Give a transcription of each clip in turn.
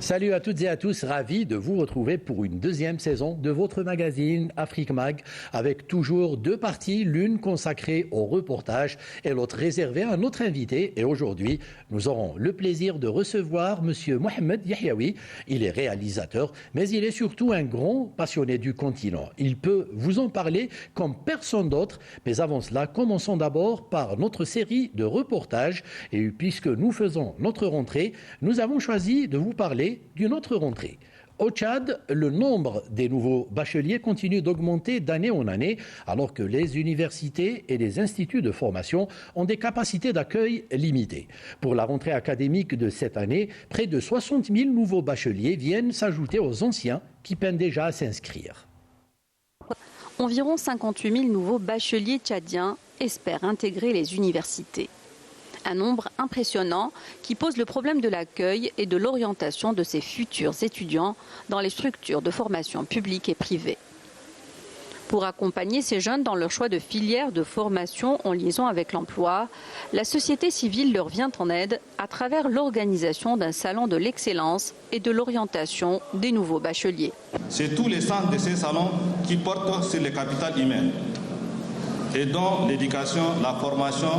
Salut à toutes et à tous, ravi de vous retrouver pour une deuxième saison de votre magazine Afrique Mag, avec toujours deux parties, l'une consacrée au reportage et l'autre réservée à notre invité. Et aujourd'hui, nous aurons le plaisir de recevoir Monsieur Mohamed Yahyaoui. Il est réalisateur, mais il est surtout un grand passionné du continent. Il peut vous en parler comme personne d'autre. Mais avant cela, commençons d'abord par notre série de reportages. Et puisque nous faisons notre rentrée, nous avons choisi de vous parler d'une autre rentrée. Au Tchad, le nombre des nouveaux bacheliers continue d'augmenter d'année en année, alors que les universités et les instituts de formation ont des capacités d'accueil limitées. Pour la rentrée académique de cette année, près de 60 000 nouveaux bacheliers viennent s'ajouter aux anciens qui peinent déjà à s'inscrire. Environ 58 000 nouveaux bacheliers tchadiens espèrent intégrer les universités. Un nombre impressionnant qui pose le problème de l'accueil et de l'orientation de ces futurs étudiants dans les structures de formation publiques et privées. Pour accompagner ces jeunes dans leur choix de filière de formation en liaison avec l'emploi, la société civile leur vient en aide à travers l'organisation d'un salon de l'excellence et de l'orientation des nouveaux bacheliers. C'est tous les centres de ces salons qui portent sur le capital humain et dont l'éducation, la formation,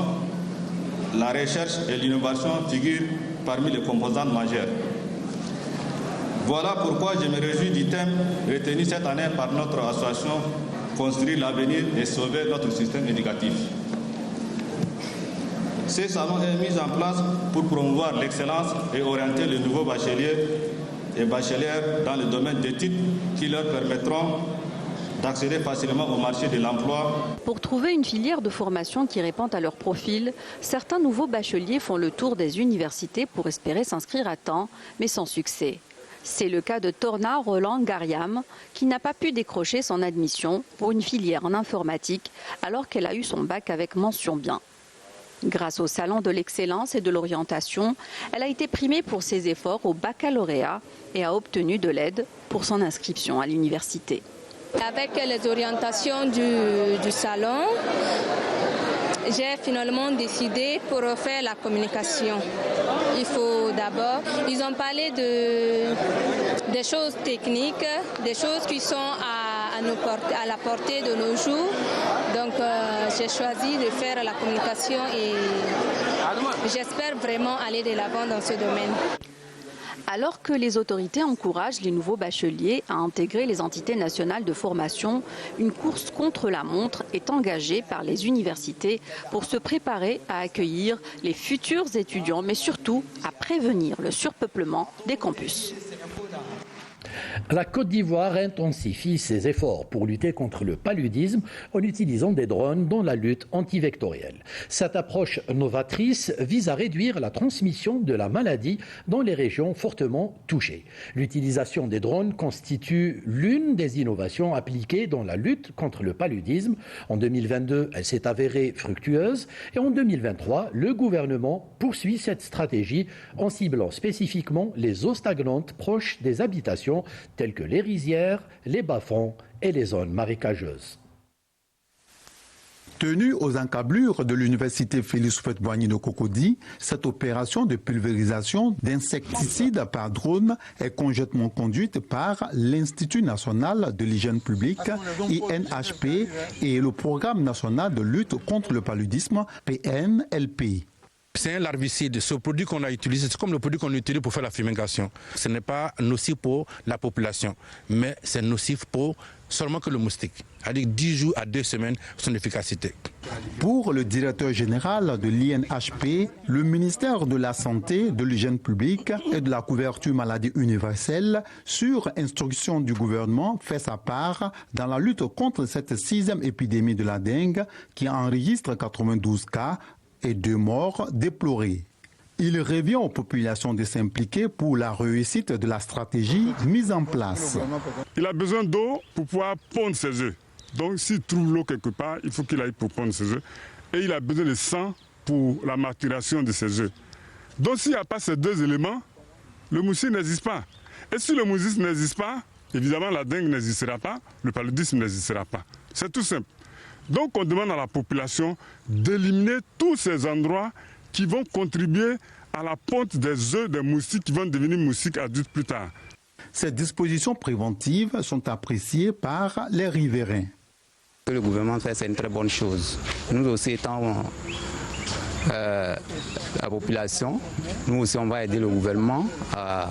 la recherche et l'innovation figurent parmi les composantes majeures. Voilà pourquoi je me réjouis du thème retenu cette année par notre association Construire l'avenir et sauver notre système éducatif. Ce salon est mis en place pour promouvoir l'excellence et orienter les nouveaux bacheliers et bachelières dans le domaine d'études qui leur permettront d'accéder facilement au marché de l'emploi. Pour trouver une filière de formation qui répond à leur profil, certains nouveaux bacheliers font le tour des universités pour espérer s'inscrire à temps, mais sans succès. C'est le cas de Torna Roland Gariam, qui n'a pas pu décrocher son admission pour une filière en informatique alors qu'elle a eu son bac avec mention bien. Grâce au Salon de l'excellence et de l'orientation, elle a été primée pour ses efforts au baccalauréat et a obtenu de l'aide pour son inscription à l'université. Avec les orientations du salon, j'ai finalement décidé pour faire la communication. Il faut d'abord, ils ont parlé des choses techniques, des choses qui sont à la portée de nos jours. Donc j'ai choisi de faire la communication et j'espère vraiment aller de l'avant dans ce domaine. Alors que les autorités encouragent les nouveaux bacheliers à intégrer les entités nationales de formation, une course contre la montre est engagée par les universités pour se préparer à accueillir les futurs étudiants, mais surtout à prévenir le surpeuplement des campus. La Côte d'Ivoire intensifie ses efforts pour lutter contre le paludisme en utilisant des drones dans la lutte antivectorielle. Cette approche novatrice vise à réduire la transmission de la maladie dans les régions fortement touchées. L'utilisation des drones constitue l'une des innovations appliquées dans la lutte contre le paludisme. En 2022, elle s'est avérée fructueuse et en 2023, le gouvernement poursuit cette stratégie en ciblant spécifiquement les eaux stagnantes proches des habitations telles que les rizières, les bas-fonds et les zones marécageuses. Tenue aux encablures de l'université Félix Houphouët-Boigny de Cocody, cette opération de pulvérisation d'insecticides par drone est conjointement conduite par l'Institut national de l'hygiène publique, INHP, et le Programme national de lutte contre le paludisme, PNLP. C'est un larvicide. Ce produit qu'on a utilisé, c'est comme le produit qu'on utilise pour faire la fumigation. Ce n'est pas nocif pour la population, mais c'est nocif pour seulement que le moustique. Avec 10 jours à 2 semaines, son efficacité. Pour le directeur général de l'INHP, le ministère de la Santé, de l'hygiène publique et de la couverture maladie universelle, sur instruction du gouvernement, fait sa part dans la lutte contre cette 6e épidémie de la dengue qui enregistre 92 cas et 2 morts déplorés. Il revient aux populations de s'impliquer pour la réussite de la stratégie mise en place. Il a besoin d'eau pour pouvoir pondre ses œufs. Donc s'il trouve l'eau quelque part, il faut qu'il aille pour pondre ses œufs. Et il a besoin de sang pour la maturation de ses œufs. Donc s'il n'y a pas ces deux éléments, le moustique n'existe pas. Et si le moustique n'existe pas, évidemment la dengue n'existera pas, le paludisme n'existera pas. C'est tout simple. Donc on demande à la population d'éliminer tous ces endroits qui vont contribuer à la ponte des œufs des moustiques qui vont devenir moustiques adultes plus tard. Ces dispositions préventives sont appréciées par les riverains. Ce que le gouvernement fait, c'est une très bonne chose. Nous aussi, étant la population, nous aussi, on va aider le gouvernement à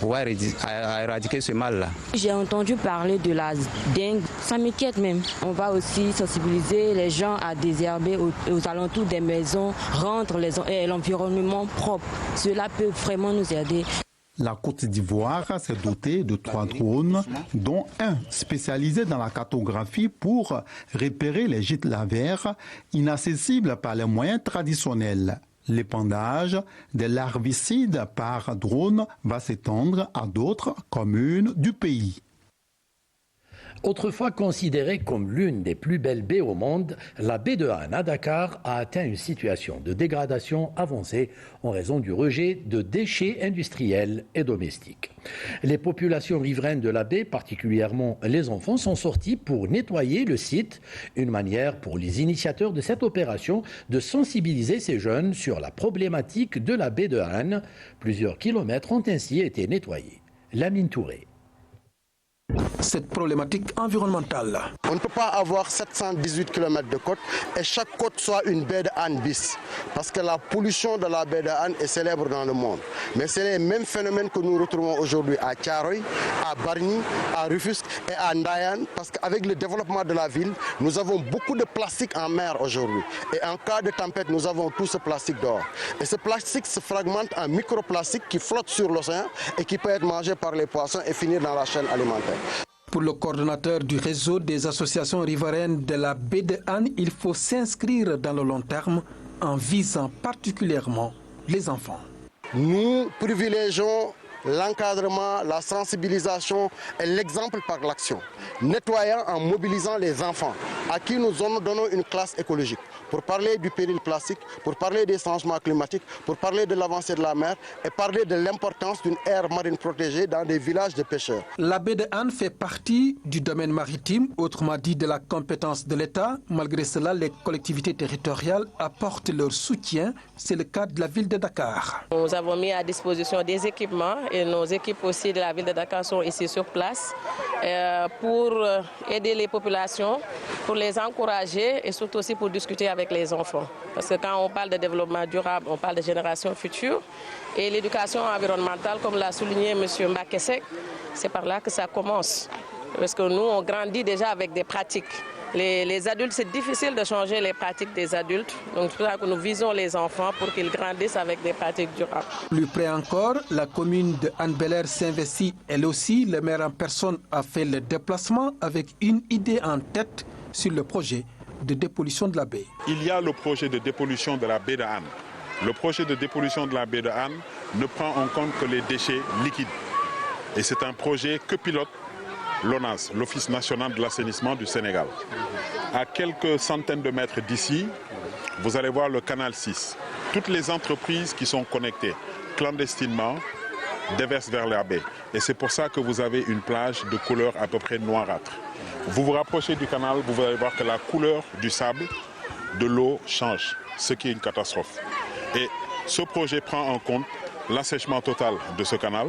pouvoir éradiquer ce mal-là. J'ai entendu parler de la dengue, ça m'inquiète même. On va aussi sensibiliser les gens à désherber aux alentours des maisons, rendre l'environnement propre. Cela peut vraiment nous aider. La Côte d'Ivoire s'est dotée de 3 drones, dont un spécialisé dans la cartographie pour repérer les gîtes lavaires inaccessibles par les moyens traditionnels. L'épandage des larvicides par drone va s'étendre à d'autres communes du pays. Autrefois considérée comme l'une des plus belles baies au monde, la baie de Han à Dakar a atteint une situation de dégradation avancée en raison du rejet de déchets industriels et domestiques. Les populations riveraines de la baie, particulièrement les enfants, sont sortis pour nettoyer le site, une manière pour les initiateurs de cette opération de sensibiliser ces jeunes sur la problématique de la baie de Han. Plusieurs kilomètres ont ainsi été nettoyés. Lamine Touré. Cette problématique environnementale. On ne peut pas avoir 718 km de côte et chaque côte soit une baie de Han bis. Parce que la pollution de la baie de Han est célèbre dans le monde. Mais c'est les mêmes phénomènes que nous retrouvons aujourd'hui à Thiaroye, à Bargny, à Rufisque et à Ndayane. Parce qu'avec le développement de la ville, nous avons beaucoup de plastique en mer aujourd'hui. Et en cas de tempête, nous avons tout ce plastique dehors. Et ce plastique se fragmente en microplastiques qui flottent sur l'océan et qui peut être mangé par les poissons et finir dans la chaîne alimentaire. Pour le coordonnateur du réseau des associations riveraines de la baie de Han, il faut s'inscrire dans le long terme en visant particulièrement les enfants. Nous privilégions l'encadrement, la sensibilisation et l'exemple par l'action. Nettoyant en mobilisant les enfants, à qui nous donnons une classe écologique, pour parler du péril plastique, pour parler des changements climatiques, pour parler de l'avancée de la mer et parler de l'importance d'une aire marine protégée dans des villages de pêcheurs. La baie de Han fait partie du domaine maritime, autrement dit de la compétence de l'État. Malgré cela, les collectivités territoriales apportent leur soutien. C'est le cas de la ville de Dakar. Nous avons mis à disposition des équipements et nos équipes aussi de la ville de Dakar sont ici sur place pour aider les populations, pour les encourager et surtout aussi pour discuter avec les enfants. Parce que quand on parle de développement durable, on parle de génération future. Et l'éducation environnementale, comme l'a souligné M. Mbakesek, c'est par là que ça commence. Parce que nous, on grandit déjà avec des pratiques. Les adultes, c'est difficile de changer les pratiques des adultes. Donc c'est pour ça que nous visons les enfants pour qu'ils grandissent avec des pratiques durables. Plus près encore, la commune de Han Bel-Air s'investit elle aussi. Le maire en personne a fait le déplacement avec une idée en tête sur le projet de dépollution de la baie. Il y a le projet de dépollution de la baie de Han. Le projet de dépollution de la baie de Han ne prend en compte que les déchets liquides. Et c'est un projet que pilote l'ONAS, l'Office national de l'assainissement du Sénégal. À quelques centaines de mètres d'ici, vous allez voir le canal 6. Toutes les entreprises qui sont connectées clandestinement déversent vers la baie. Et c'est pour ça que vous avez une plage de couleur à peu près noirâtre. Vous vous rapprochez du canal, vous allez voir que la couleur du sable, de l'eau change, ce qui est une catastrophe. Et ce projet prend en compte l'assèchement total de ce canal.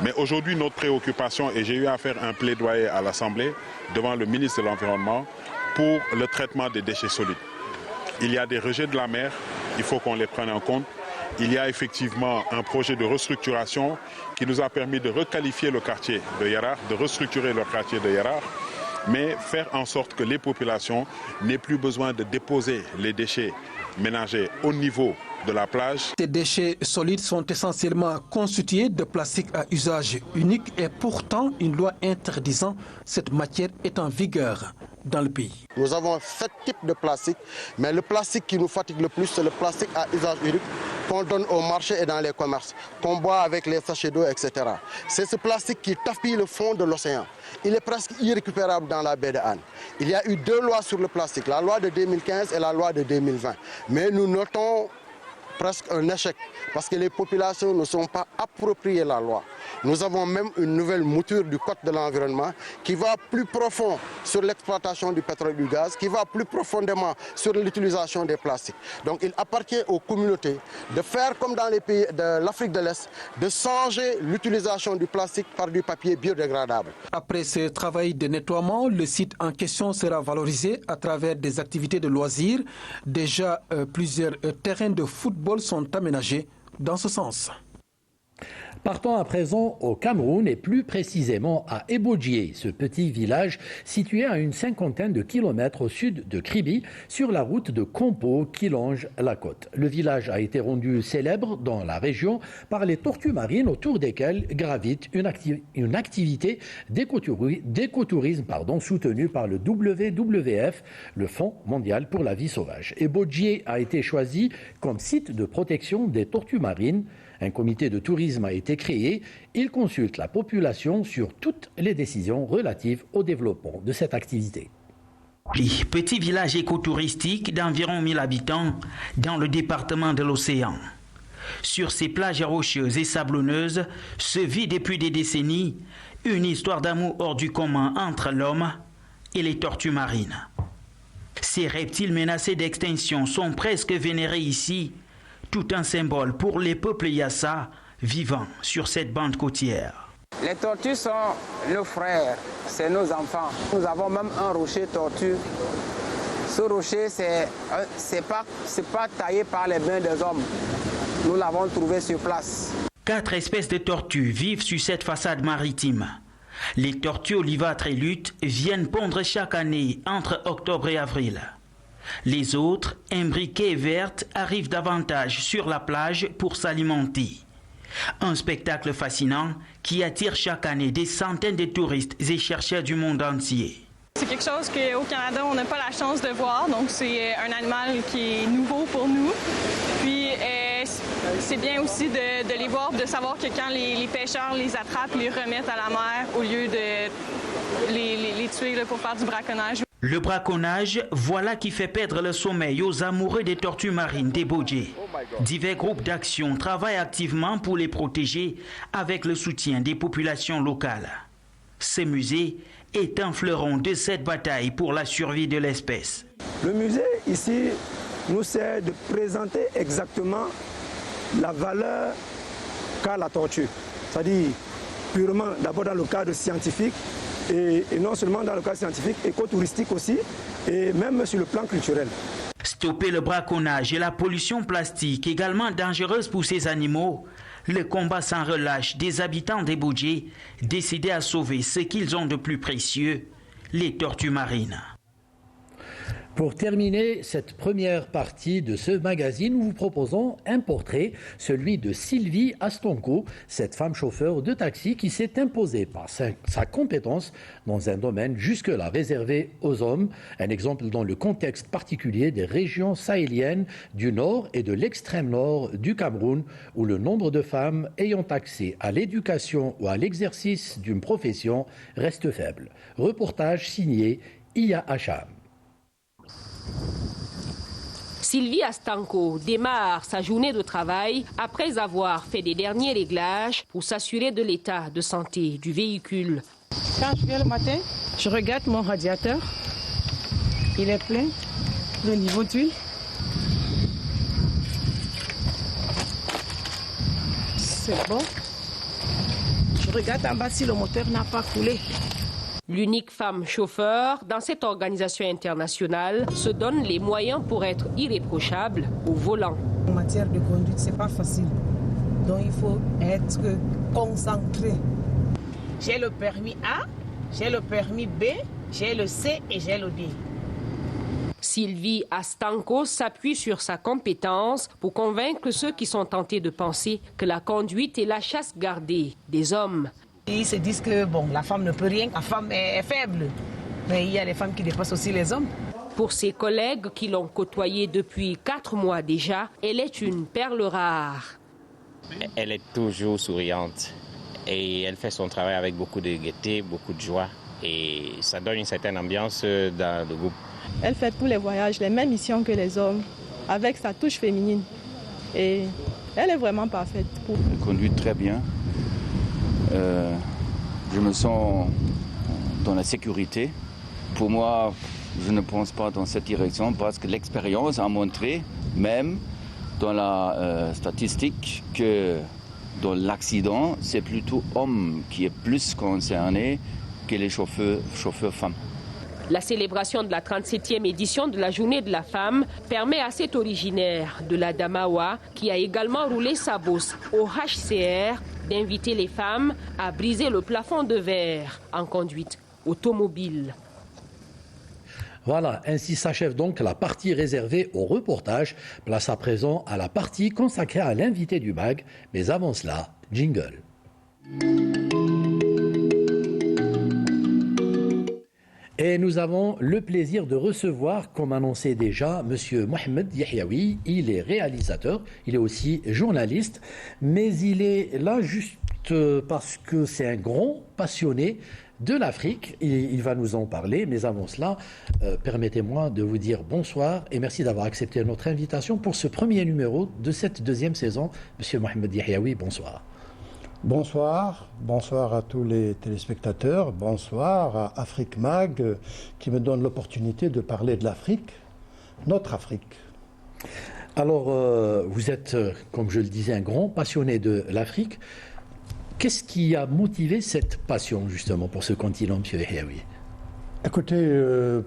Mais aujourd'hui, notre préoccupation, et j'ai eu à faire un plaidoyer à l'Assemblée devant le ministre de l'Environnement pour le traitement des déchets solides. Il y a des rejets de la mer, il faut qu'on les prenne en compte. Il y a effectivement un projet de restructuration qui nous a permis de requalifier le quartier de Yarar, de restructurer le quartier de Yarar, mais faire en sorte que les populations n'aient plus besoin de déposer les déchets ménagers au niveau de la plage. Ces déchets solides sont essentiellement constitués de plastique à usage unique et pourtant une loi interdisant cette matière est en vigueur dans le pays. Nous avons 7 types de plastique, mais le plastique qui nous fatigue le plus, c'est le plastique à usage unique qu'on donne au marché et dans les commerces, qu'on boit avec les sachets d'eau, etc. C'est ce plastique qui tapit le fond de l'océan. Il est presque irrécupérable dans la baie de Han. Il y a eu 2 lois sur le plastique, la loi de 2015 et la loi de 2020. Mais nous notons presque un échec parce que les populations ne sont pas appropriées la loi. Nous avons même une nouvelle mouture du code de l'environnement qui va plus profond sur l'exploitation du pétrole et du gaz, qui va plus profondément sur l'utilisation des plastiques. Donc il appartient aux communautés de faire comme dans les pays de l'Afrique de l'Est, de changer l'utilisation du plastique par du papier biodégradable. Après ce travail de nettoiement, le site en question sera valorisé à travers des activités de loisirs. Déjà, plusieurs terrains de football sont aménagés dans ce sens. Partons à présent au Cameroun et plus précisément à Ebodjie, ce petit village situé à une 50aine de kilomètres au sud de Kribi, sur la route de Kompo qui longe la côte. Le village a été rendu célèbre dans la région par les tortues marines autour desquelles gravite une activité d'écotourisme soutenue par le WWF, le Fonds mondial pour la vie sauvage. Ebodjie a été choisi comme site de protection des tortues marines. Un comité de tourisme a été créé. Il consulte la population sur toutes les décisions relatives au développement de cette activité. Petit village écotouristique d'environ 1000 habitants dans le département de l'Océan. Sur ces plages rocheuses et sablonneuses se vit depuis des décennies une histoire d'amour hors du commun entre l'homme et les tortues marines. Ces reptiles menacés d'extinction sont presque vénérés ici, tout un symbole pour les peuples Yassa vivant sur cette bande côtière. Les tortues sont nos frères, c'est nos enfants. Nous avons même un rocher tortue. Ce rocher, c'est pas taillé par les mains des hommes. Nous l'avons trouvé sur place. 4 espèces de tortues vivent sur cette façade maritime. Les tortues olivâtres et luttes viennent pondre chaque année entre octobre et avril. Les autres, imbriquées et vertes, arrivent davantage sur la plage pour s'alimenter. Un spectacle fascinant qui attire chaque année des centaines de touristes et chercheurs du monde entier. C'est quelque chose qu'au Canada, on n'a pas la chance de voir, donc c'est un animal qui est nouveau pour nous. Puis c'est bien aussi de les voir, de savoir que quand les pêcheurs les attrapent, les remettent à la mer au lieu de les tuer pour faire du braconnage. Le braconnage, voilà qui fait perdre le sommeil aux amoureux des tortues marines d'Ebodjie. Divers groupes d'action travaillent activement pour les protéger avec le soutien des populations locales. Ce musée est un fleuron de cette bataille pour la survie de l'espèce. Le musée ici nous sert de présenter exactement la valeur qu'a la tortue. C'est-à-dire purement d'abord dans le cadre scientifique, et non seulement dans le cadre scientifique, écotouristique aussi, et même sur le plan culturel. Stopper le braconnage et la pollution plastique, également dangereuse pour ces animaux, le combat sans relâche des habitants d'Ebodjie, décidés à sauver ce qu'ils ont de plus précieux, les tortues marines. Pour terminer cette première partie de ce magazine, nous vous proposons un portrait, celui de Sylvie Astonko, cette femme chauffeur de taxi qui s'est imposée par sa compétence dans un domaine jusque-là réservé aux hommes. Un exemple dans le contexte particulier des régions sahéliennes du nord et de l'extrême nord du Cameroun, où le nombre de femmes ayant accès à l'éducation ou à l'exercice d'une profession reste faible. Reportage signé Iya Hacham. Sylvie Astanko démarre sa journée de travail après avoir fait des derniers réglages pour s'assurer de l'état de santé du véhicule. Quand je viens le matin, je regarde mon radiateur. Il est plein. Le niveau d'huile. C'est bon. Je regarde en bas si le moteur n'a pas coulé. L'unique femme chauffeur dans cette organisation internationale se donne les moyens pour être irréprochable au volant. En matière de conduite, c'est pas facile. Donc il faut être concentré. J'ai le permis A, j'ai le permis B, j'ai le C et j'ai le D. Sylvie Astanko s'appuie sur sa compétence pour convaincre ceux qui sont tentés de penser que la conduite est la chasse gardée des hommes. Ils se disent que la femme ne peut rien, la femme est faible. Mais il y a les femmes qui dépassent aussi les hommes. Pour ses collègues qui l'ont côtoyée depuis 4 mois déjà, elle est une perle rare. Elle est toujours souriante et elle fait son travail avec beaucoup de gaieté, beaucoup de joie et ça donne une certaine ambiance dans le groupe. Elle fait tous les voyages, les mêmes missions que les hommes, avec sa touche féminine. Et elle est vraiment parfaite. Elle conduit très bien. je me sens dans la sécurité. Pour moi, je ne pense pas dans cette direction parce que l'expérience a montré, même dans la statistique, que dans l'accident, c'est plutôt l'homme qui est plus concerné que les chauffeurs femmes. La célébration de la 37e édition de la Journée de la femme permet à cet originaire de la Damawa, qui a également roulé sa bosse au HCR, d'inviter les femmes à briser le plafond de verre en conduite automobile. Voilà, ainsi s'achève donc la partie réservée au reportage. Place à présent à la partie consacrée à l'invité du MAG. Mais avant cela, jingle. Et nous avons le plaisir de recevoir, comme annoncé déjà, M. Mohamed Yahyaoui. Il est réalisateur, il est aussi journaliste, mais il est là juste parce que c'est un grand passionné de l'Afrique. Il va nous en parler, mais avant cela, permettez-moi de vous dire bonsoir et merci d'avoir accepté notre invitation pour ce premier numéro de cette deuxième saison. M. Mohamed Yahyaoui, bonsoir. Bonsoir, bonsoir à tous les téléspectateurs, bonsoir à Afrique Mag qui me donne l'opportunité de parler de l'Afrique, notre Afrique. Alors, vous êtes, comme je le disais, un grand passionné de l'Afrique. Qu'est-ce qui a motivé cette passion justement pour ce continent, M. Yahyaoui ? Écoutez,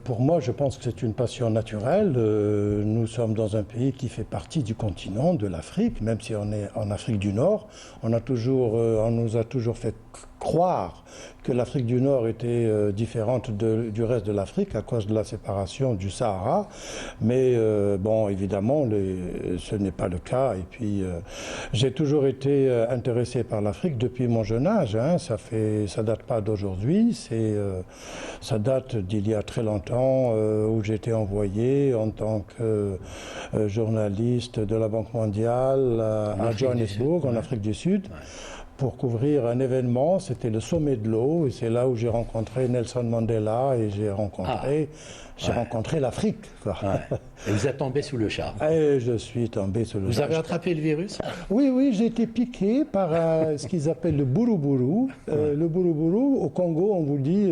pour moi, je pense que c'est une passion naturelle. Nous sommes dans un pays qui fait partie du continent, de l'Afrique, même si on est en Afrique du Nord. On nous a toujours fait croire que l'Afrique du Nord était différente du reste de l'Afrique à cause de la séparation du Sahara. Mais bon, évidemment, ce n'est pas le cas. Et puis, j'ai toujours été intéressé par l'Afrique depuis mon jeune âge. Hein. Ça date pas d'aujourd'hui. Ça date d'il y a très longtemps où j'étais envoyé en tant que journaliste de la Banque mondiale à Johannesburg, en Afrique du Sud. Pour couvrir un événement, c'était le sommet de l'eau, et c'est là où j'ai rencontré Nelson Mandela et j'ai rencontré l'Afrique. Ouais. Et vous êtes tombé sous le charme. Et je suis tombé sous le charme. Vous avez attrapé le virus ? Oui, j'ai été piqué par ce qu'ils appellent le buruburu. Le buruburu, au Congo, on vous dit,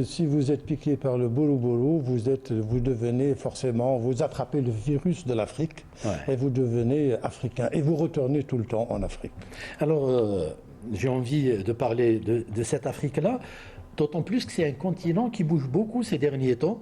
si vous êtes piqué par le buruburu, vous devenez forcément, vous attrapez le virus de l'Afrique et vous devenez africain. Et vous retournez tout le temps en Afrique. Alors, j'ai envie de parler de cette Afrique-là, d'autant plus que c'est un continent qui bouge beaucoup ces derniers temps.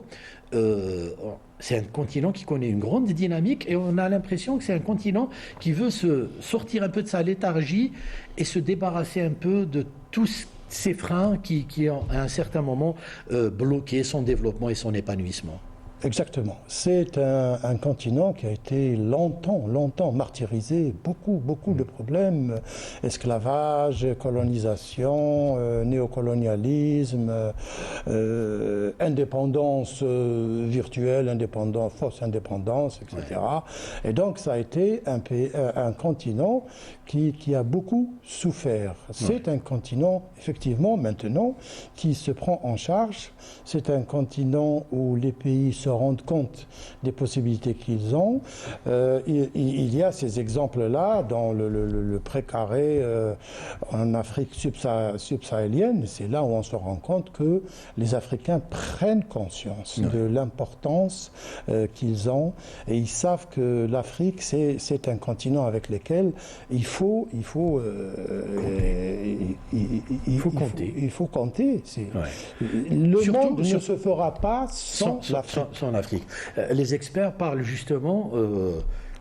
C'est un continent qui connaît une grande dynamique et on a l'impression que c'est un continent qui veut se sortir un peu de sa léthargie et se débarrasser un peu de tous ces freins qui à un certain moment, bloqué son développement et son épanouissement. Exactement. C'est un continent qui a été longtemps martyrisé, beaucoup de problèmes, esclavage, colonisation, néocolonialisme, indépendance virtuelle, fausse indépendance, etc. Et donc ça a été un continent qui a beaucoup souffert. C'est un continent, effectivement, maintenant, qui se prend en charge. C'est un continent où les pays se rendent compte des possibilités qu'ils ont. Il y a ces exemples-là dans le précaré en Afrique subsahélienne. C'est là où on se rend compte que les Africains prennent conscience de l'importance qu'ils ont et ils savent que l'Afrique, c'est un continent avec lequel il faut compter. Il faut compter. Le monde ne se fera pas sans l'Afrique. Les experts parlent justement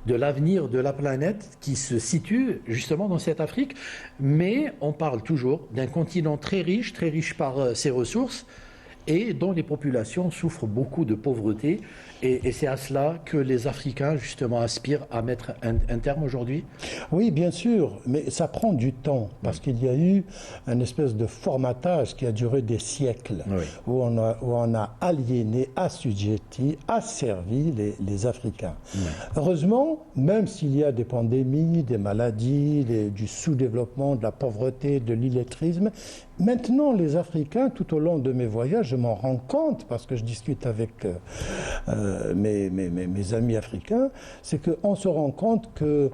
de l'avenir de la planète qui se situe justement dans cette Afrique, mais on parle toujours d'un continent très riche par ses ressources et dont les populations souffrent beaucoup de pauvreté. Et c'est à cela que les Africains, justement, aspirent à mettre un terme aujourd'hui ? Oui, bien sûr, mais ça prend du temps, parce qu'il y a eu un espèce de formatage qui a duré des siècles, où on a aliéné, assujetti, asservi les Africains. Heureusement, même s'il y a des pandémies, des maladies, du sous-développement, de la pauvreté, de l'illettrisme, maintenant, les Africains, tout au long de mes voyages, je m'en rends compte, parce que je discute avec mes amis africains, c'est qu'on se rend compte que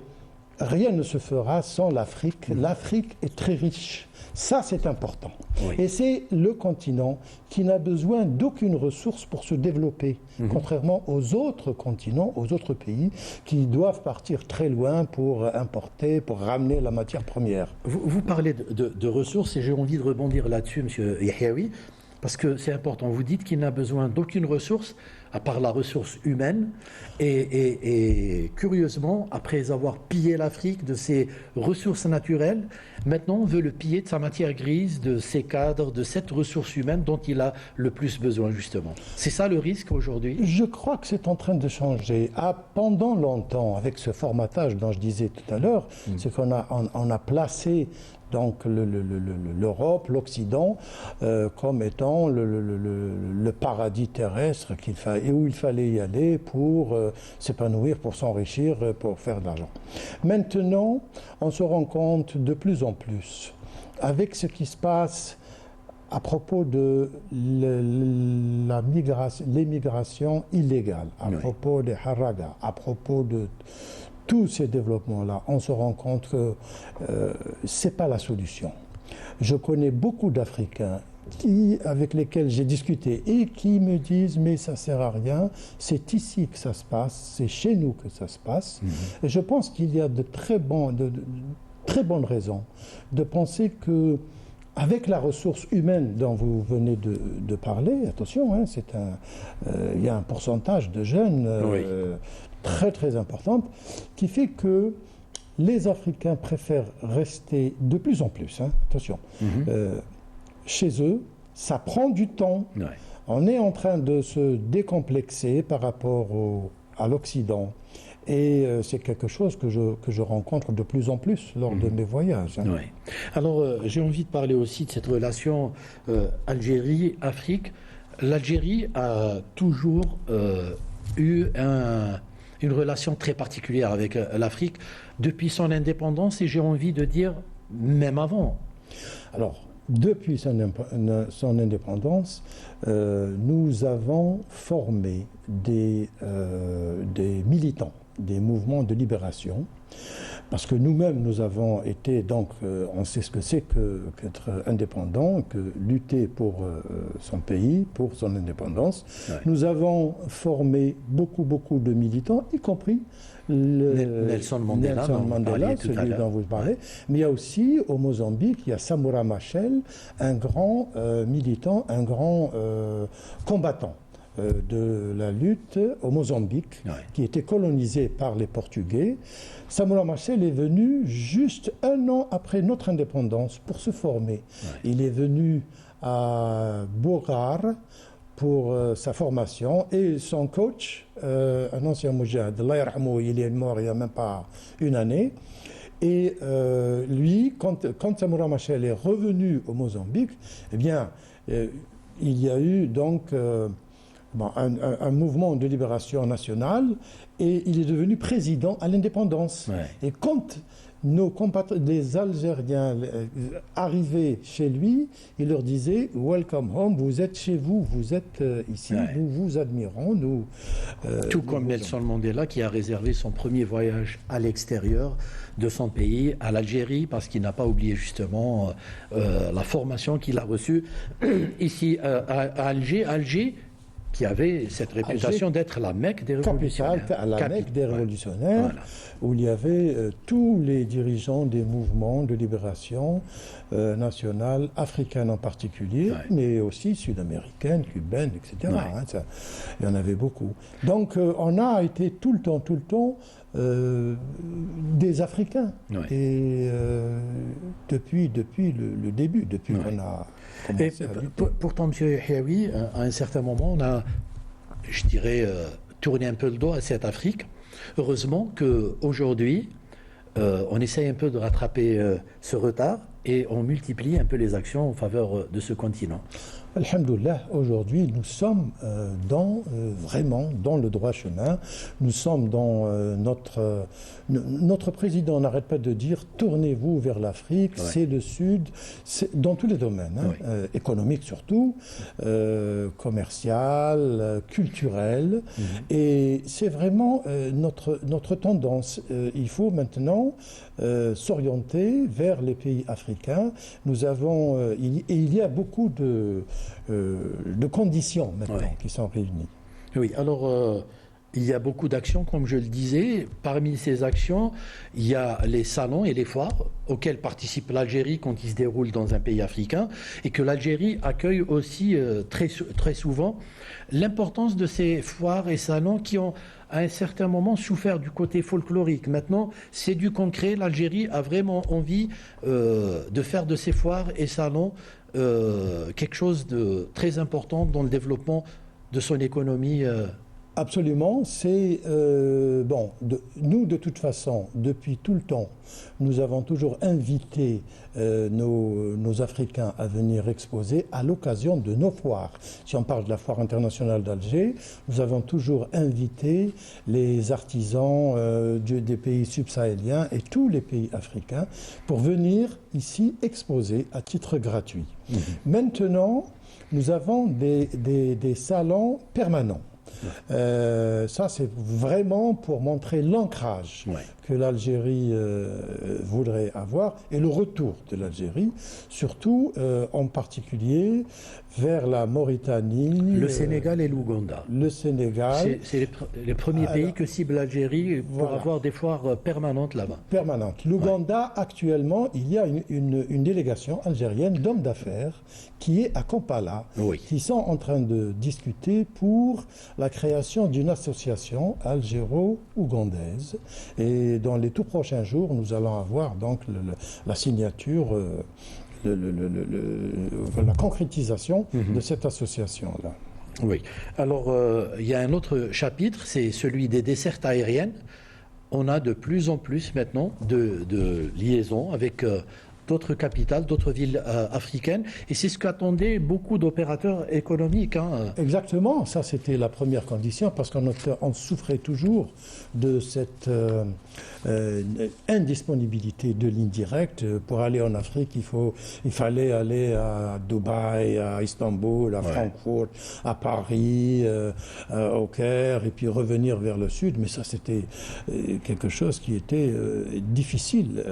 rien ne se fera sans l'Afrique. L'Afrique est très riche. Ça, c'est important. Oui. Et c'est le continent qui n'a besoin d'aucune ressource pour se développer, contrairement aux autres continents, aux autres pays qui doivent partir très loin pour importer, pour ramener la matière première. Vous parlez de ressources et j'ai envie de rebondir là-dessus, M. Yahyaoui, parce que c'est important. Vous dites qu'il n'a besoin d'aucune ressource, à part la ressource humaine. Et curieusement, après avoir pillé l'Afrique de ses ressources naturelles, maintenant on veut le piller de sa matière grise, de ses cadres, de cette ressource humaine dont il a le plus besoin, justement. C'est ça le risque aujourd'hui? Je crois que c'est en train de changer. Pendant longtemps, avec ce formatage dont je disais tout à l'heure, c'est qu'on a placé donc l'Europe, l'Occident, comme étant le paradis terrestre où il fallait y aller pour s'épanouir, pour s'enrichir, pour faire de l'argent. Maintenant, on se rend compte de plus en plus, avec ce qui se passe à propos de l'émigration illégale, à propos des haragas, à propos de tous ces développements-là, on se rend compte que ce n'est pas la solution. Je connais beaucoup d'Africains avec lesquels j'ai discuté et qui me disent « mais ça ne sert à rien, c'est ici que ça se passe, c'est chez nous que ça se passe ». Et je pense qu'il y a de très bonnes raisons de penser que avec la ressource humaine dont vous venez de parler, attention, hein, il y a un pourcentage de jeunes très très importante, qui fait que les Africains préfèrent rester de plus en plus, attention, chez eux. Ça prend du temps. Ouais. On est en train de se décomplexer par rapport à l'Occident. Et c'est quelque chose que je rencontre de plus en plus lors de mes voyages. Ouais. Alors, j'ai envie de parler aussi de cette relation Algérie-Afrique. L'Algérie a toujours eu une relation très particulière avec l'Afrique depuis son indépendance et j'ai envie de dire même avant. Alors, depuis son indépendance, nous avons formé des militants, des mouvements de libération, parce que nous-mêmes, nous avons été, donc, on sait ce que c'est qu'être indépendant, que lutter pour son pays, pour son indépendance. Ouais. Nous avons formé beaucoup de militants, y compris Nelson Mandela, celui dont vous parlez. Mais il y a aussi, au Mozambique, il y a Samora Machel, un grand militant, un grand combattant de la lutte au Mozambique, qui était colonisé par les Portugais. Samora Machel est venu juste 1 an après notre indépendance pour se former. Il est venu à Bogar pour sa formation et son coach, un ancien moujahid, Allah yarhamou, il est mort il n'y a même pas 1 année. Et lui, quand Samora Machel est revenu au Mozambique, eh bien, il y a eu donc un mouvement de libération nationale et il est devenu président à l'indépendance. Ouais. Et quand les Algériens arrivaient chez lui, il leur disait « Welcome home, vous êtes chez vous, vous êtes ici, nous vous admirons. » Tout comme Nelson Mandela qui a réservé son premier voyage à l'extérieur de son pays, à l'Algérie, parce qu'il n'a pas oublié justement la formation qu'il a reçue ici à Alger. Alger qui avait cette réputation d'être la Mecque des révolutionnaires. La Mecque des révolutionnaires, voilà. Où il y avait tous les dirigeants des mouvements de libération nationale, africaine en particulier, mais aussi sud-américaine, cubaine, etc. Il y en avait beaucoup. Donc on a été tout le temps des Africains. Et depuis le début, depuis qu'on a commencé à lutter. Pourtant, M. Yahyaoui, à un certain moment, on a, je dirais, tourné un peu le dos à cette Afrique. Heureusement qu'aujourd'hui, on essaye un peu de rattraper ce retard. et on multiplie un peu les actions en faveur de ce continent. Alhamdoulilah, aujourd'hui, nous sommes vraiment dans le droit chemin. Nous sommes dans notre président n'arrête pas de dire tournez-vous vers l'Afrique, c'est le Sud, dans tous les domaines, économiques surtout, commercial, culturel. Et c'est vraiment notre tendance. Il faut maintenant s'orienter vers les pays africains. Nous avons, il y a beaucoup de conditions maintenant qui sont réunies. Oui, alors il y a beaucoup d'actions, comme je le disais. Parmi ces actions, il y a les salons et les foires auxquels participe l'Algérie quand ils se déroulent dans un pays africain et que l'Algérie accueille aussi très souvent. L'importance de ces foires et salons qui ont à un certain moment souffert du côté folklorique. Maintenant, c'est du concret. L'Algérie a vraiment envie de faire de ces foires et salons quelque chose de très important dans le développement de son économie. Absolument. C'est nous, de toute façon, depuis tout le temps, nous avons toujours invité nos Africains à venir exposer à l'occasion de nos foires. Si on parle de la foire internationale d'Alger, nous avons toujours invité les artisans des pays subsahéliens et tous les pays africains pour venir ici exposer à titre gratuit. Maintenant, nous avons des salons permanents. Ça, c'est vraiment pour montrer l'ancrage que l'Algérie voudrait avoir et le retour de l'Algérie, surtout en particulier vers la Mauritanie. Le Sénégal et l'Ouganda. Le Sénégal. C'est les premiers pays que cible l'Algérie pour avoir des foires permanentes là-bas. Permanentes. L'Ouganda, actuellement, il y a une délégation algérienne d'hommes d'affaires qui est à Kampala, qui sont en train de discuter pour la création d'une association algéro-ougandaise. Et dans les tout prochains jours, nous allons avoir donc la signature, la concrétisation de cette association-là. Oui. Alors, il y a un autre chapitre, c'est celui des dessertes aériennes. On a de plus en plus maintenant de liaisons avec d'autres capitales, d'autres villes africaines. Et c'est ce qu'attendaient beaucoup d'opérateurs économiques. Exactement, ça c'était la première condition, parce qu'on souffrait toujours de cette indisponibilité de lignes directes. Pour aller en Afrique, il fallait aller à Dubaï, à Istanbul, à Francfort, à Paris, au Caire, et puis revenir vers le sud. Mais ça, c'était quelque chose qui était difficile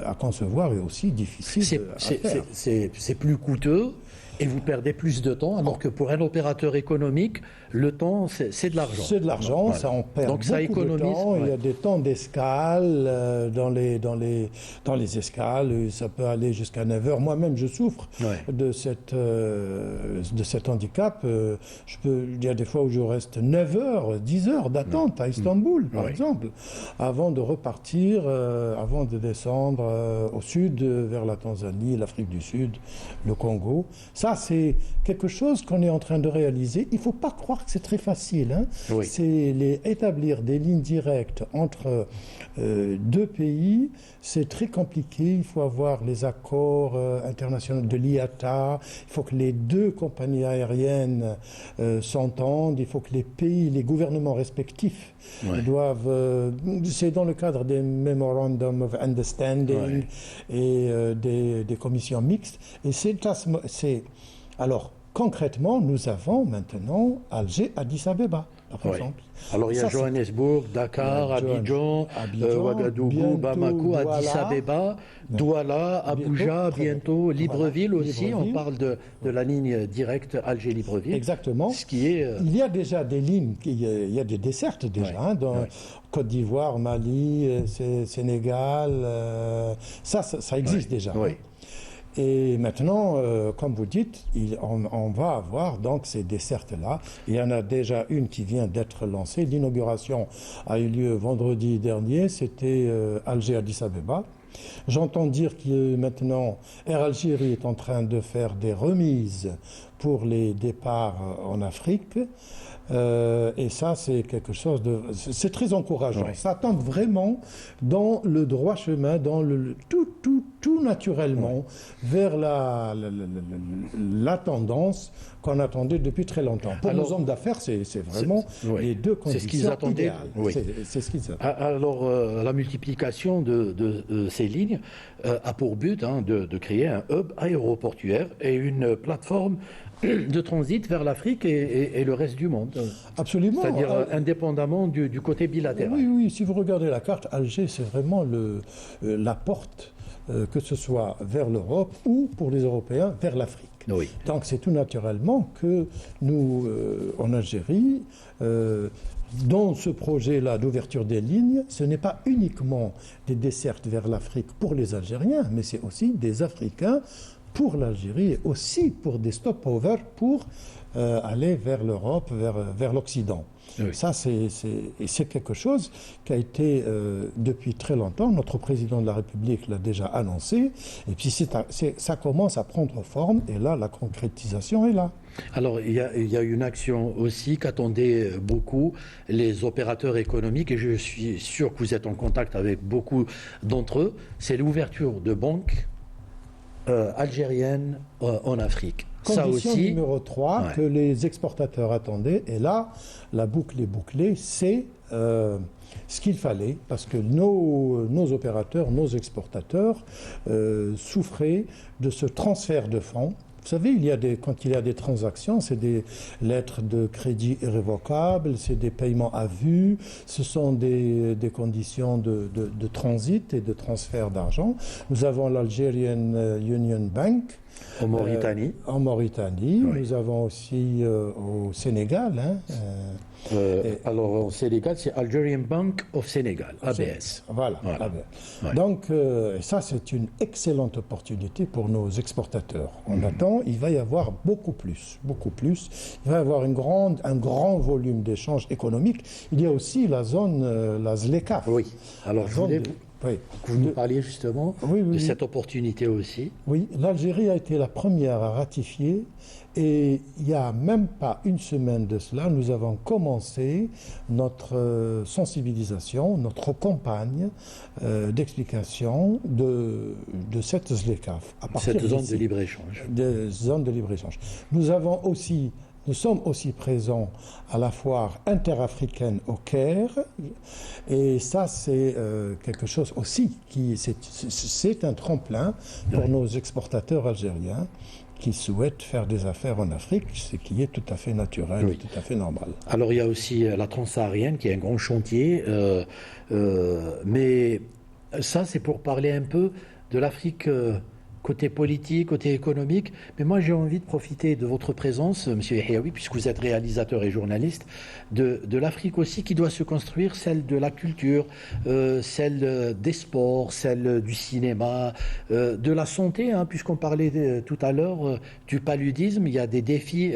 à concevoir et aussi difficile à faire. C'est plus coûteux et vous perdez plus de temps, alors que pour un opérateur économique, le temps, c'est de l'argent. C'est de l'argent, ça en perd. Donc ça économise. De temps. Il y a des temps d'escale dans les escales, ça peut aller jusqu'à 9 heures. Moi-même, je souffre de cet handicap. Il y a des fois où je reste 9 heures, 10 heures d'attente à Istanbul, par exemple, avant de repartir, avant de descendre au sud, vers la Tanzanie, l'Afrique du Sud, le Congo. Ça, c'est quelque chose qu'on est en train de réaliser. Il ne faut pas croire que c'est très facile. C'est établir des lignes directes entre deux pays. C'est très compliqué. Il faut avoir les accords internationaux de l'IATA. Il faut que les deux compagnies aériennes s'entendent. Il faut que les pays, les gouvernements respectifs doivent... c'est dans le cadre des Memorandum of Understanding et des commissions mixtes. Et alors, concrètement, nous avons maintenant Alger, Addis Abeba, par exemple. Alors, il y a Johannesburg, Dakar, Abidjan, Ouagadougou, Bamako, Addis Abeba, Douala, Abuja, bientôt Libreville aussi. On parle de la ligne directe Alger-Libreville. Exactement. Il y a déjà des lignes, il y a des dessertes déjà, dans Côte d'Ivoire, Mali, Sénégal. Ça existe déjà. Et maintenant, comme vous dites, on va avoir donc ces dessertes-là. Il y en a déjà une qui vient d'être lancée. L'inauguration a eu lieu vendredi dernier. C'était Alger-Addis Abeba. J'entends dire que maintenant, Air Algérie est en train de faire des remises pour les départs en Afrique. Et ça, c'est quelque chose de... C'est très encourageant. Ça tente vraiment dans le droit chemin, dans tout naturellement, vers la tendance qu'on attendait depuis très longtemps. Pour nos hommes d'affaires, c'est vraiment les deux conditions c'est ce qu'ils attendaient. idéales. Oui. C'est ce qu'ils attendaient. Alors, la multiplication de ces lignes a pour but de créer un hub aéroportuaire et une plateforme de transit vers l'Afrique et le reste du monde. Absolument. C'est-à-dire indépendamment du côté bilatéral. Oui, si vous regardez la carte, Alger, c'est vraiment la porte, que ce soit vers l'Europe ou, pour les Européens, vers l'Afrique. Oui. Donc c'est tout naturellement que nous, en Algérie, dans ce projet-là d'ouverture des lignes, ce n'est pas uniquement des dessertes vers l'Afrique pour les Algériens, mais c'est aussi des Africains pour l'Algérie et aussi pour des stopovers pour aller vers l'Europe, vers l'Occident. Oui. Ça, c'est quelque chose qui a été, depuis très longtemps, notre président de la République l'a déjà annoncé, et puis ça commence à prendre forme, et là, la concrétisation est là. Alors, il y a une action aussi qu'attendaient beaucoup les opérateurs économiques, et je suis sûr que vous êtes en contact avec beaucoup d'entre eux, c'est l'ouverture de banques algériennes en Afrique. Condition ça aussi, numéro 3 que les exportateurs attendaient, et là, la boucle est bouclée, c'est ce qu'il fallait, parce que nos opérateurs, nos exportateurs souffraient de ce transfert de fonds. Vous savez, quand il y a des transactions, c'est des lettres de crédit irrévocables, c'est des paiements à vue, ce sont des conditions de transit et de transfert d'argent. Nous avons l'Algerian Union Bank. En Mauritanie. En Mauritanie. Oui. Nous avons aussi au Sénégal. Alors, au Sénégal, c'est Algerian Bank of Sénégal, ABS. Voilà. ABS. Ouais. Donc, ça, c'est une excellente opportunité pour nos exportateurs. On attend, il va y avoir beaucoup plus. Il va y avoir un grand volume d'échanges économiques. Il y a aussi la zone, la ZLECAf. Oui. Alors, vous nous parliez justement de cette opportunité aussi. Oui, l'Algérie a été la première à ratifier et il n'y a même pas une semaine de cela, nous avons commencé notre sensibilisation, notre campagne d'explication de cette ZLECAf. Cette zone de libre-échange. Nous sommes aussi présents à la foire interafricaine au Caire, et ça c'est quelque chose aussi c'est un tremplin pour nos exportateurs algériens qui souhaitent faire des affaires en Afrique, ce qui est tout à fait naturel et tout à fait normal. Alors il y a aussi la transsaharienne qui est un grand chantier, mais ça c'est pour parler un peu de l'Afrique côté politique, côté économique. Mais moi, j'ai envie de profiter de votre présence, M. Yahyaoui, puisque vous êtes réalisateur et journaliste, de l'Afrique aussi qui doit se construire, celle de la culture, celle des sports, celle du cinéma, de la santé, puisqu'on parlait tout à l'heure du paludisme. Il y a des défis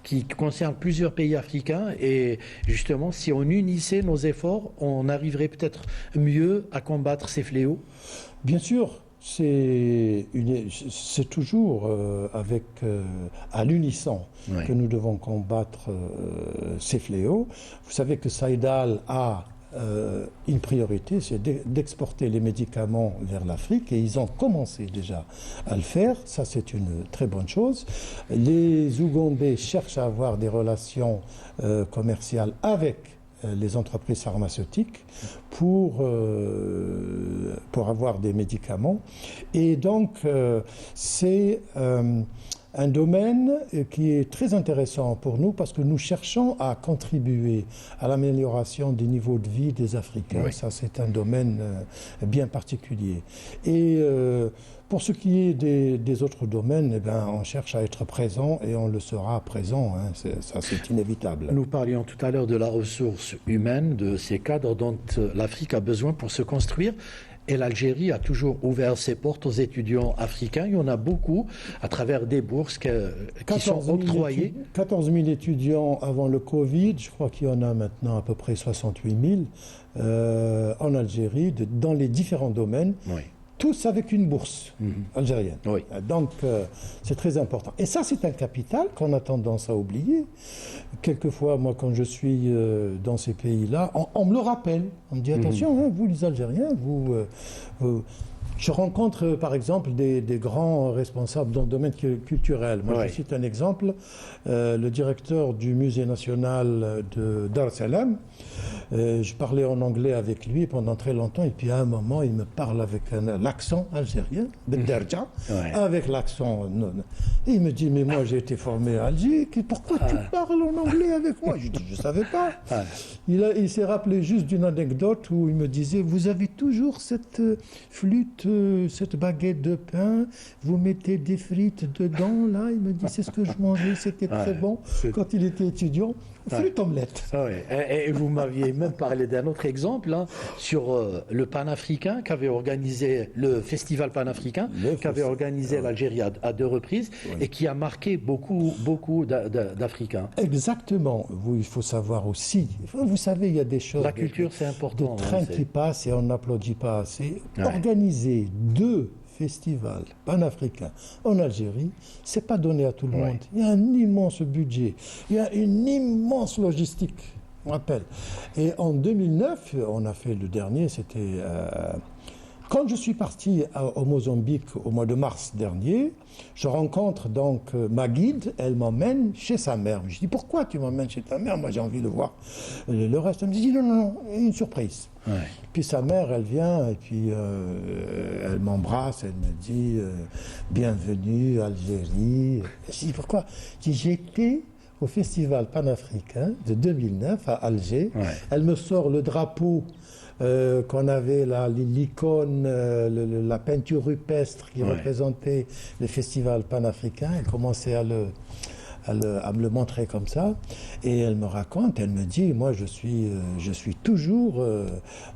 qui concernent plusieurs pays africains, et justement, si on unissait nos efforts, on arriverait peut-être mieux à combattre ces fléaux. Bien sûr. C'est toujours à l'unisson que nous devons combattre ces fléaux. Vous savez que Saïdal a une priorité, c'est d'exporter les médicaments vers l'Afrique, et ils ont commencé déjà à le faire. Ça, c'est une très bonne chose. Les Ougandais cherchent à avoir des relations commerciales avec les entreprises pharmaceutiques pour avoir des médicaments. Et donc, c'est un domaine qui est très intéressant pour nous, parce que nous cherchons à contribuer à l'amélioration des niveaux de vie des Africains. Oui. Ça, c'est un domaine bien particulier. Et pour ce qui est des autres domaines, on cherche à être présent, et on le sera présent. Ça, c'est inévitable. Nous parlions tout à l'heure de la ressource humaine, de ces cadres dont l'Afrique a besoin pour se construire. Et l'Algérie a toujours ouvert ses portes aux étudiants africains. Il y en a beaucoup à travers des bourses qui sont octroyées. 14 000 étudiants avant le Covid. Je crois qu'il y en a maintenant à peu près 68 000 en Algérie, dans les différents domaines. Oui. tous avec une bourse algérienne. Donc, c'est très important. Et ça, c'est un capital qu'on a tendance à oublier. Quelquefois, moi, quand je suis dans ces pays-là, on me le rappelle. On me dit, attention, vous, les Algériens, je rencontre, par exemple, des grands responsables dans le domaine culturel. Moi, je cite un exemple, le directeur du musée national de Dar es Salaam. Je parlais en anglais avec lui pendant très longtemps, et puis à un moment, il me parle avec l'accent algérien, Benderja, avec l'accent. Et il me dit, mais moi, j'ai été formé à Alger, pourquoi tu parles en anglais avec moi? Je dis, je ne savais pas. Il s'est rappelé juste d'une anecdote où il me disait, vous avez toujours cette flûte, cette baguette de pain, vous mettez des frites dedans, là. Il me dit, c'est ce que je mangeais, c'était très bon quand il était étudiant. Flûte omelette. Et vous m'aviez même parlé d'un autre exemple sur le panafricain qu'avait organisé, le festival panafricain qu'avait organisé l'Algérie à 2 reprises et qui a marqué beaucoup d'Africains. Exactement. Il faut savoir aussi, vous savez, il y a des choses... La culture, c'est important. Des trains qui passent et on n'applaudit pas assez. Organiser 2 festivals panafricains en Algérie, c'est pas donné à tout le monde. Il y a un immense budget, il y a une immense logistique, on rappelle. Et en 2009, on a fait le dernier, c'était... Quand je suis parti au Mozambique au mois de mars dernier, je rencontre donc ma guide, elle m'emmène chez sa mère. Je dis, pourquoi tu m'emmènes chez ta mère? Moi, j'ai envie de voir le reste. Elle me dit, non, une surprise. Puis sa mère, elle vient et puis elle m'embrasse, elle me dit, bienvenue Algérie. Je dis, pourquoi? Je dis, j'étais au festival panafricain de 2009 à Alger. Elle me sort le drapeau qu'on avait l'icône, la peinture rupestre qui représentait le festival panafricain. Elle commençait à me le montrer comme ça, et elle me raconte, elle me dit, moi je suis toujours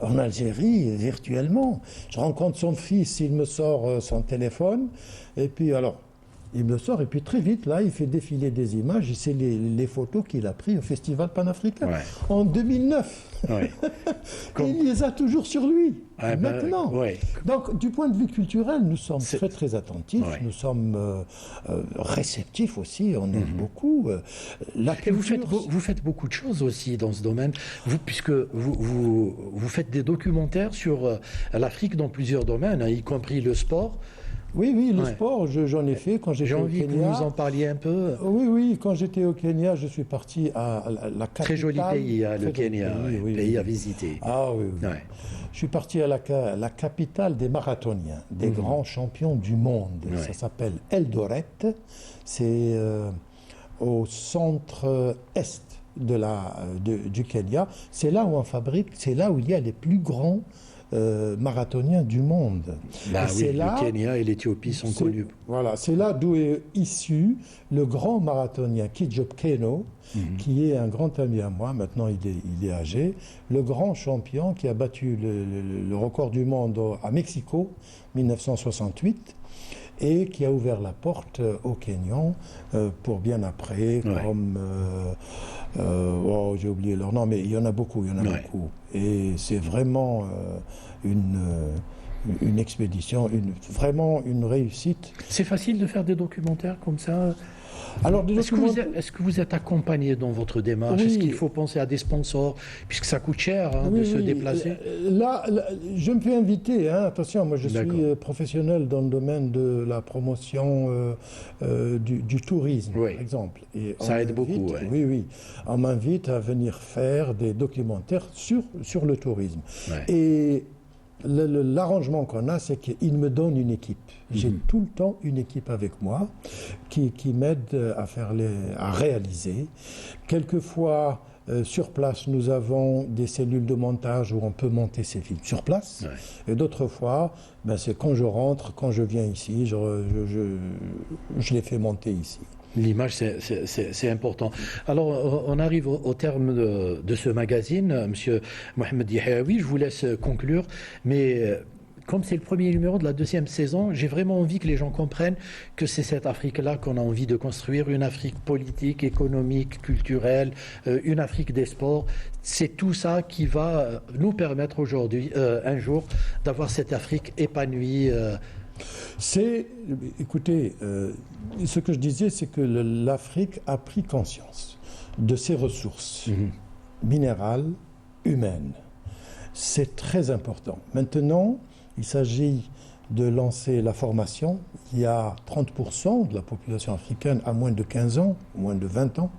en Algérie virtuellement. Je rencontre son fils, il me sort son téléphone, et puis alors, il me le sort, et puis très vite, là, il fait défiler des images, et c'est les photos qu'il a prises au Festival panafricain en 2009. Il les a toujours sur lui, maintenant. Donc, du point de vue culturel, nous sommes très attentifs, nous sommes réceptifs aussi, on aime beaucoup. La culture... vous faites beaucoup de choses aussi dans ce domaine, puisque vous faites des documentaires sur l'Afrique dans plusieurs domaines, y compris le sport. Oui, le sport, j'en ai fait quand j'étais au Kenya. J'ai envie que vous nous en parliez un peu. Oui, quand j'étais au Kenya, je suis parti à la capitale. Très joli pays, le Kenya, pays à visiter. Ah oui. Je suis parti à la capitale des marathoniens, des grands champions du monde. Ça s'appelle Eldoret. C'est au centre-est du Kenya. C'est là où on fabrique, c'est là où il y a les plus grands marathoniens du monde. Le Kenya et l'Éthiopie sont connus. Voilà, c'est là d'où est issu le grand marathonien Kijop Keno, qui est un grand ami à moi, maintenant il est âgé, le grand champion qui a battu le record du monde à Mexico, 1968, et qui a ouvert la porte aux Kenyans pour bien après, comme... j'ai oublié leur nom, mais il y en a beaucoup, beaucoup. Et c'est vraiment une expédition, vraiment une réussite. C'est facile de faire des documentaires comme ça? Alors, est-ce que vous êtes accompagné dans votre démarche? Est-ce qu'il faut penser à des sponsors, puisque ça coûte cher de se déplacer? Là, je me fais inviter, attention, moi je suis professionnel dans le domaine de la promotion du tourisme, par exemple. Et ça aide beaucoup. Oui, on m'invite à venir faire des documentaires sur le tourisme. Et l'arrangement qu'on a, c'est qu'il me donne une équipe. J'ai tout le temps une équipe avec moi qui m'aide à réaliser. Quelquefois, sur place, nous avons des cellules de montage où on peut monter ces films sur place. Et d'autres fois, c'est quand je rentre, quand je viens ici, je les fais monter ici. L'image, c'est important. Alors, on arrive au terme de ce magazine. Monsieur Mohamed Yahaoui, je vous laisse conclure, mais comme c'est le premier numéro de la deuxième saison, j'ai vraiment envie que les gens comprennent que c'est cette Afrique-là qu'on a envie de construire, une Afrique politique, économique, culturelle, une Afrique des sports. C'est tout ça qui va nous permettre aujourd'hui, un jour, d'avoir cette Afrique épanouie. Écoutez, ce que je disais, c'est que l'Afrique a pris conscience de ses ressources minérales, humaines. C'est très important. Maintenant, il s'agit de lancer la formation. Il y a 30% de la population africaine à moins de 15 ans, moins de 20 ans.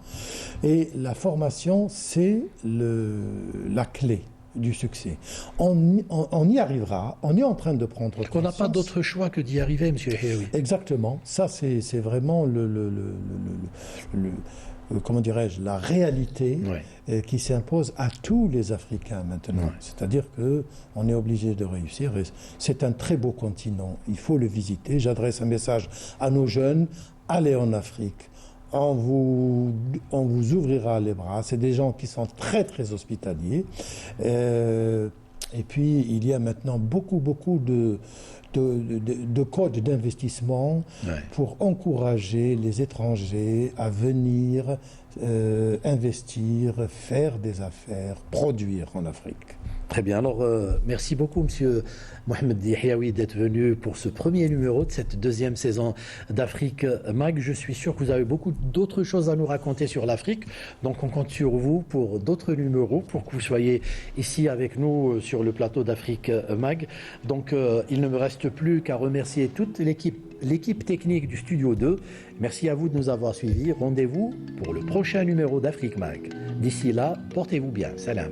Et la formation, c'est la clé du succès. On y arrivera, on est en train de prendre conscience. On n'a pas d'autre choix que d'y arriver, M. Héroui. Exactement. Ça, c'est vraiment comment dirais-je, la réalité qui s'impose à tous les Africains maintenant. C'est-à-dire qu'on est obligé de réussir. Et c'est un très beau continent. Il faut le visiter. J'adresse un message à nos jeunes. Allez en Afrique. On vous ouvrira les bras. C'est des gens qui sont très, très hospitaliers. Et puis, il y a maintenant beaucoup de codes d'investissement pour encourager les étrangers à venir investir, faire des affaires, produire en Afrique. Très bien. Alors, merci beaucoup, Monsieur Mohamed Yahyaoui, d'être venu pour ce premier numéro de cette deuxième saison d'Afrique Mag. Je suis sûr que vous avez beaucoup d'autres choses à nous raconter sur l'Afrique. Donc, on compte sur vous pour d'autres numéros, pour que vous soyez ici avec nous sur le plateau d'Afrique Mag. Donc, il ne me reste plus qu'à remercier toute l'équipe technique du Studio 2. Merci à vous de nous avoir suivis. Rendez-vous pour le prochain numéro d'Afrique Mag. D'ici là, portez-vous bien. Salam.